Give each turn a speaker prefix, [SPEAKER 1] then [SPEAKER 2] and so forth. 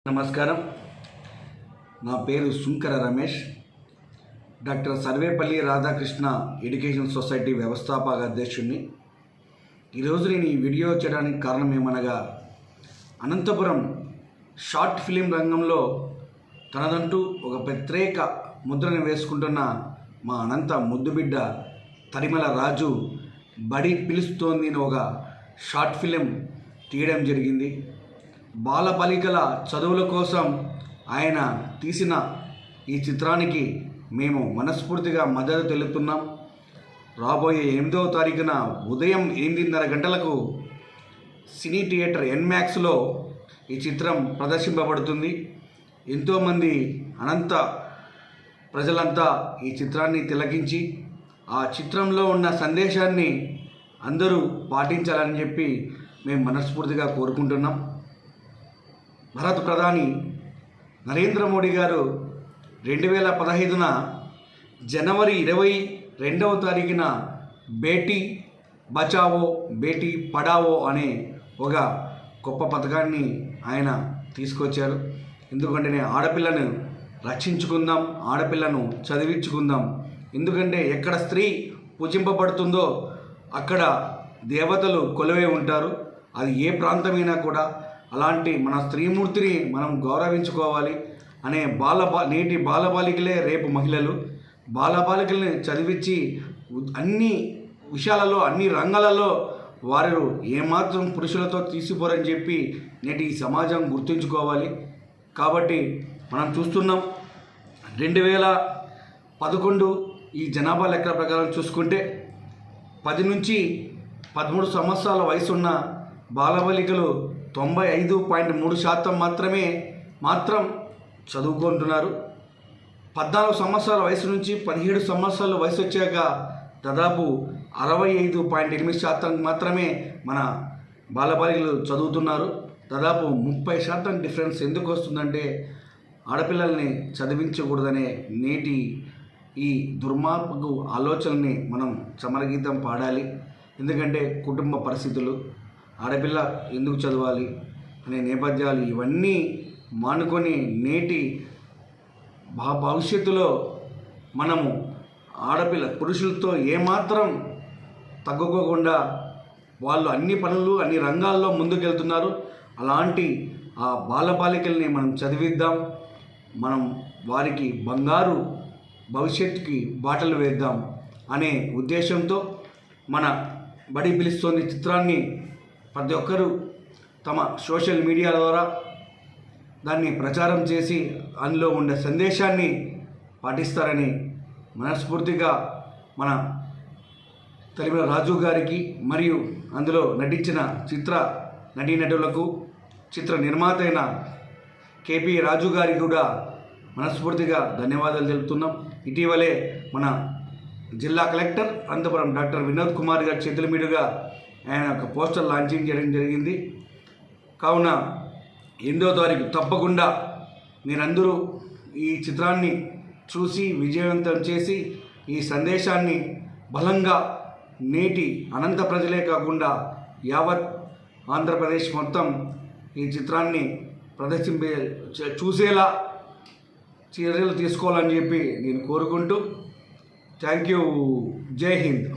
[SPEAKER 1] నమస్కారం. నా పేరు Sunkara Ramesh. Doctor Sarvepalli Radhakrishna education society వ్యవస్థాపక అధ్యక్షుడిని. ఈరోజు నేను ఈ వీడియో చేయడానికి కారణం ఏమనగా, అనంతపురం షార్ట్ ఫిలిం రంగంలో తనదంటూ ఒక ప్రత్యేక ముద్రను వేసుకుంటున్న మా అనంత ముద్దుబిడ్డ తరిమల రాజు బడి పిలుస్తోంది అని ఒక షార్ట్ ఫిలిం తీయడం జరిగింది. బాలబాలికల చదువుల కోసం ఆయన తీసిన ఈ చిత్రానికి మేము మనస్ఫూర్తిగా మద్దతు తెలుపుతున్నాం. రాబోయే 8వ తారీఖున ఉదయం 8:30 గంటలకు సినీ థియేటర్ ఎన్మాక్స్లో ఈ చిత్రం ప్రదర్శింపబడుతుంది. ఎంతోమంది అనంత ప్రజలంతా ఈ చిత్రాన్ని తిలకించి ఆ చిత్రంలో ఉన్న సందేశాన్ని అందరూ పాటించాలని చెప్పి మేము మనస్ఫూర్తిగా కోరుకుంటున్నాం. భారత ప్రధాని నరేంద్ర మోడీ గారు 2015 జనవరి 22వ తారీఖున బేటీ బచావో బేటీ పడావో అనే ఒక గొప్ప పథకాన్ని ఆయన తీసుకొచ్చారు. ఎందుకంటే ఆడపిల్లను రక్షించుకుందాం, ఆడపిల్లను చదివించుకుందాం. ఎందుకంటే ఎక్కడ స్త్రీ పూజింపబడుతుందో అక్కడ దేవతలు కొలువై ఉంటారు. అది ఏ ప్రాంతమైనా కూడా అలాంటి మన స్త్రీమూర్తిని మనం గౌరవించుకోవాలి అనే నేటి బాలబాలికలే రేపు మహిళలు. బాలబాలికల్ని చదివించి అన్ని విషయాలలో, అన్ని రంగాలలో వారు ఏమాత్రం పురుషులతో తీసిపోరని చెప్పి నేటి సమాజం గుర్తుంచుకోవాలి. కాబట్టి మనం చూస్తున్నాం, 2011 ఈ జనాభా లెక్కల ప్రకారం చూసుకుంటే 10 నుంచి 13 సంవత్సరాల వయసున్న బాలబాలికలు 95.3% మాత్రం చదువుకుంటున్నారు. 14 సంవత్సరాల వయసు నుంచి 17 సంవత్సరాల వయసు వచ్చాక దాదాపు 65.8% మాత్రమే మన బాలబాలికలు చదువుతున్నారు. దాదాపు 30% డిఫరెన్స్ ఎందుకు వస్తుందంటే, ఆడపిల్లల్ని చదివించకూడదనే నేటి ఈ దుర్మార్గపు ఆలోచనని మనం చమరగీతం పాడాలి. ఎందుకంటే కుటుంబ పరిస్థితులు, ఆడపిల్ల ఎందుకు చదవాలి అనే నేపథ్యాలు ఇవన్నీ మానుకొని నేటి భవిష్యత్తులో మనము ఆడపిల్ల పురుషులతో ఏమాత్రం తగ్గుకోకుండా వాళ్ళు అన్ని పనులు, అన్ని రంగాల్లో ముందుకెళ్తున్నారు. అలాంటి ఆ బాలబాలికల్ని మనం చదివిద్దాం, మనం వారికి బంగారు భవిష్యత్తుకి బాటలు వేద్దాం అనే ఉద్దేశంతో మన బడి పిలుస్తోంది చిత్రాన్ని ప్రతి ఒక్కరూ తమ సోషల్ మీడియా ద్వారా దాన్ని ప్రచారం చేసి అందులో ఉండే సందేశాన్ని పాటిస్తారని మనస్ఫూర్తిగా మన తరిమల రాజు గారికి మరియు అందులో నటించిన చిత్ర నటీనటులకు, చిత్ర నిర్మాత అయిన కేపీ రాజు గారికి కూడా మనస్ఫూర్తిగా ధన్యవాదాలు తెలుపుతున్నాం. ఇటీవలే మన జిల్లా కలెక్టర్ అనంతపురం డాక్టర్ వినోద్ కుమార్ గారి చేతుల మీదుగా ఆయన ఒక పోస్టర్ లాంచింగ్ చేయడం జరిగింది. కావున 8వ తారీఖు తప్పకుండా మీరందరూ ఈ చిత్రాన్ని చూసి విజయవంతం చేసి ఈ సందేశాన్ని బలంగా నేటి అనంత ప్రజలే కాకుండా యావత్ ఆంధ్రప్రదేశ్ మొత్తం ఈ చిత్రాన్ని చూసేలా చర్యలు తీసుకోవాలని చెప్పి నేను కోరుకుంటూ థ్యాంక్ యూ. జై హింద్.